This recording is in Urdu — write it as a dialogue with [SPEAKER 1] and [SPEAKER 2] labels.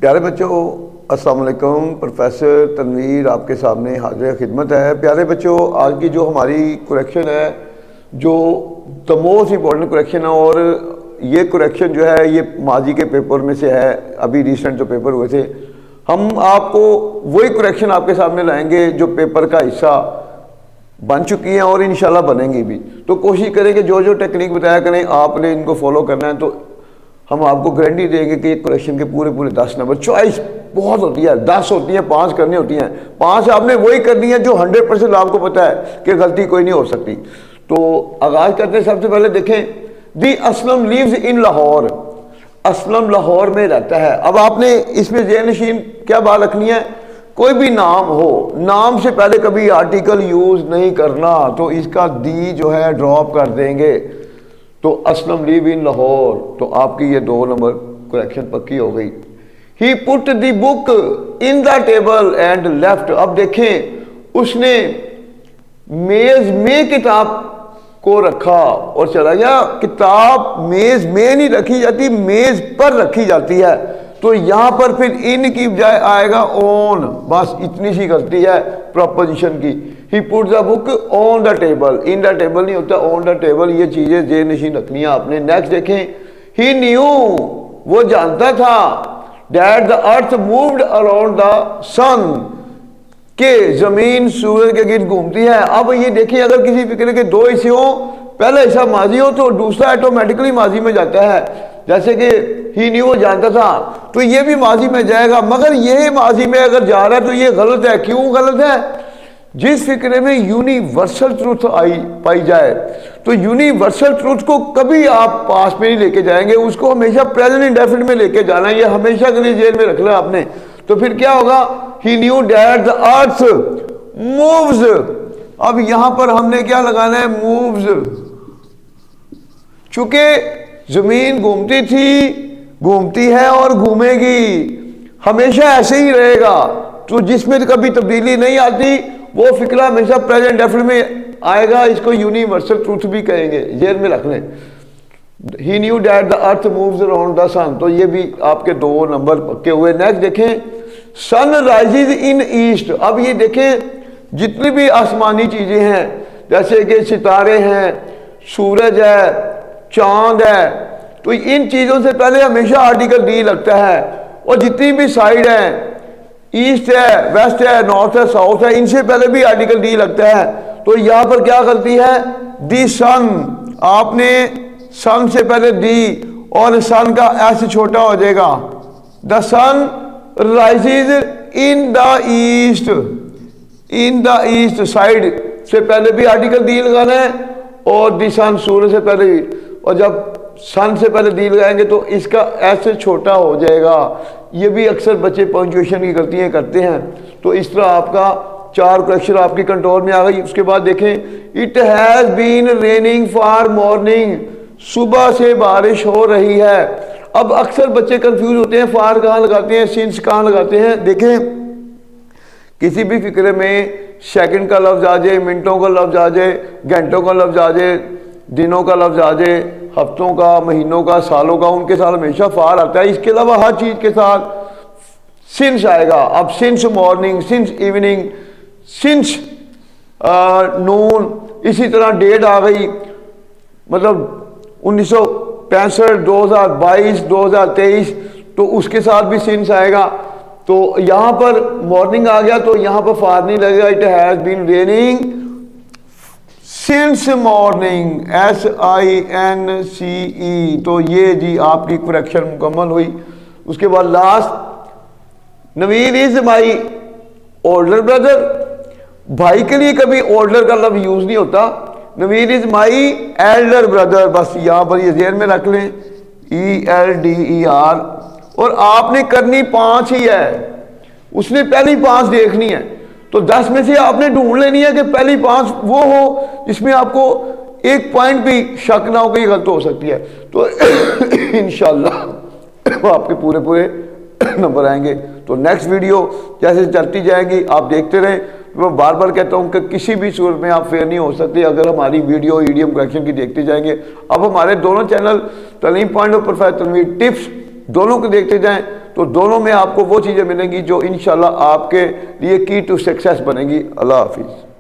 [SPEAKER 1] پیارے بچوں السلام علیکم، پروفیسر تنویر آپ کے سامنے حاضر خدمت ہے۔ پیارے بچوں، آج کی جو ہماری کریکشن ہے، جو دا موسٹ امپورٹنٹ کریکشن ہے، اور یہ کریکشن جو ہے یہ ماضی کے پیپر میں سے ہے، ابھی ریسنٹ جو پیپر ہوئے تھے۔ ہم آپ کو وہی کریکشن آپ کے سامنے لائیں گے جو پیپر کا حصہ بن چکی ہیں اور انشاءاللہ بنیں گی بھی۔ تو کوشش کریں کہ جو ٹیکنیک بتایا کریں آپ نے ان کو فالو کرنا ہے، تو ہم آپ کو گارنٹی دیں گے کہ یہ کریکشن کے پورے 10 نمبر، چوائس بہت ہوتی ہے، 10 ہوتی ہیں، 5 کرنی ہوتی ہیں، 5 آپ نے وہی کرنی ہے جو 100% آپ کو پتا ہے کہ غلطی کوئی نہیں ہو سکتی۔ تو آغاز کرتے ہیں۔ سب سے پہلے دیکھیں، دی اسلم لیوز ان لاہور، اسلم لاہور میں رہتا ہے۔ اب آپ نے اس میں ذہن نشین کیا بات رکھنی ہے، کوئی بھی نام ہو، نام سے پہلے کبھی آرٹیکل یوز نہیں کرنا، تو اس کا دی جو ہے ڈراپ کر دیں گے۔ تو اسلم لیو ان لاہور، تو آپ کی یہ 2 نمبر کریکشن پکی ہو گئی۔ ہی پٹ دی بک ان دا ٹیبل اینڈ لیفٹ، اب دیکھیں اس نے میز میں کتاب کو رکھا اور چلا گیا۔ کتاب میز میں نہیں رکھی جاتی، میز پر رکھی جاتی ہے، تو یہاں پر پھر ان کی بجائے آئے گا اون، بس اتنی سی غلطی ہے پروپوزیشن کی۔ ہی پٹ دا بک آن the table, in the table نہیں ہوتا، آن دا ٹیبل، یہ چیزیں ذہن نشین رکھنی ہے آپ نے۔ نیکسٹ دیکھیں، ہی نیو، وہ جانتا تھا، that the earth moved around the sun, کہ زمین سورج کے گرد گھومتی ہے۔ اب یہ دیکھیں، اگر کسی فکرے کے 2 حصے ہوں، پہلا حصہ ماضی ہو تو دوسرا آٹومیٹکلی ماضی میں جاتا ہے، جیسے کہ ہی نیو، وہ جانتا تھا، تو یہ بھی ماضی میں جائے گا، مگر یہ ماضی میں اگر جا رہا ہے تو یہ غلط ہے۔ کیوں غلط ہے؟ جس فکرے میں یونیورسل ٹروتھ پائی جائے، تو یونیورسل ٹروتھ کو کبھی آپ پاس میں نہیں لے کے جائیں گے، اس کو ہمیشہ پریزنٹ انڈیفینٹ میں لے کے جانا ہے، یہ ہمیشہ کے لیے ذہن میں رکھنا آپ نے۔ تو پھر کیا ہوگا، he knew that the earth moves، اب یہاں پر ہم نے کیا لگانا ہے، مووز، چونکہ زمین گھومتی تھی، گھومتی ہے اور گھومے گی، ہمیشہ ایسے ہی رہے گا، تو جس میں کبھی تبدیلی نہیں آتی وہ فکرہ ہمیشہ پریزنٹ ڈیفینٹ میں آئے گا، اس کو یونیورسل ٹروتھ بھی کہیں گے، ذہن میں رکھ لیں۔ He knew that the earth moves around the sun, تو یہ بھی آپ کے 2 نمبر پکے ہوئے۔ نیکسٹ دیکھیں، سن رائزز ان ایسٹ، اب یہ دیکھیں جتنی بھی آسمانی چیزیں ہیں، جیسے کہ ستارے ہیں، سورج ہے، چاند ہے، تو ان چیزوں سے پہلے ہمیشہ آرٹیکل ڈی لگتا ہے، اور جتنی بھی سائڈ ہیں، ایسٹ ہے، ویسٹ ہے، نارتھ ہے، ساؤتھ ہے، ان سے پہلے بھی آرٹیکل ڈی لگتا ہے۔ تو یہاں پر کیا غلطی ہے، دی سن، آپ نے سن سے پہلے دی، اور سن کا ایس چھوٹا ہو جائے گا، دا سن رائزز ان دا ایسٹ، ان دا ایسٹ سائڈ سے پہلے بھی آرٹیکل دی لگانا ہے، اور دی سن سورج سے پہلے بھی، اور جب سن سے پہلے دی لگائیں گے تو اس کا ایسے چھوٹا ہو جائے گا۔ یہ بھی اکثر بچے پنکچویشن کی غلطیاں کرتے ہیں، تو اس طرح آپ کا 4 کریکشن آپ کی کنٹرول میں آ گئی۔ اس کے بعد دیکھیں، it has been raining for morning, صبح سے بارش ہو رہی ہے۔ اب اکثر بچے کنفیوز ہوتے ہیں، فار کہاں لگاتے ہیں، سنس کہاں لگاتے ہیں۔ دیکھیں کسی بھی فکرے میں سیکنڈ کا لفظ آ جائے، منٹوں کا لفظ آ جائے، گھنٹوں کا لفظ آ جائے، دنوں کا لفظ آ جائے، ہفتوں کا، مہینوں کا، سالوں کا، ان کے ساتھ ہمیشہ فار آتا ہے۔ اس کے علاوہ ہر چیز کے ساتھ سنس آئے گا۔ اب since morning, since evening, since noon, اسی طرح ڈیٹ آ گئی، مطلب 1965، 2022، 2023، تو اس کے ساتھ بھی سنس آئے گا۔ تو یہاں پر مارننگ آ گیا تو یہاں پر فار نہیں لگے گا، it has been raining since morning, SINCE، تو یہ جی آپ کی کریکشن مکمل ہوئی۔ اس کے بعد last, Naveed is my older brother, بھائی کے لیے کبھی اولڈر کا لفظ یوز نہیں ہوتا، نوید از مائی ایلڈر بردر، بس یہاں پر یہ ذہن میں رکھ لیں، ELDER، اور آپ نے کرنی 5 ہی ہے، اس نے پہلی 5 دیکھنی ہے، تو 10 میں سے آپ نے ڈھونڈ لینی ہے کہ پہلی 5 وہ ہو جس میں آپ کو ایک پوائنٹ بھی شک نہ ہو کہ یہ غلط ہو سکتی ہے، تو انشاءاللہ آپ کے پورے نمبر آئیں گے۔ تو نیکسٹ ویڈیو جیسے چلتی جائے گی آپ دیکھتے رہیں۔ میں بار بار کہتا ہوں کہ کسی بھی صورت میں آپ فیئر نہیں ہو سکتے اگر ہماری ویڈیو ایڈیم کریکشن کی دیکھتے جائیں گے۔ اب ہمارے دونوں چینل تعلیم پوائنٹ اور پروفیسر تنویر ٹپس دونوں کو دیکھتے جائیں تو دونوں میں آپ کو وہ چیزیں ملیں گی جو انشاءاللہ آپ کے لیے کی ٹو سکسیس بنے گی۔ اللہ حافظ۔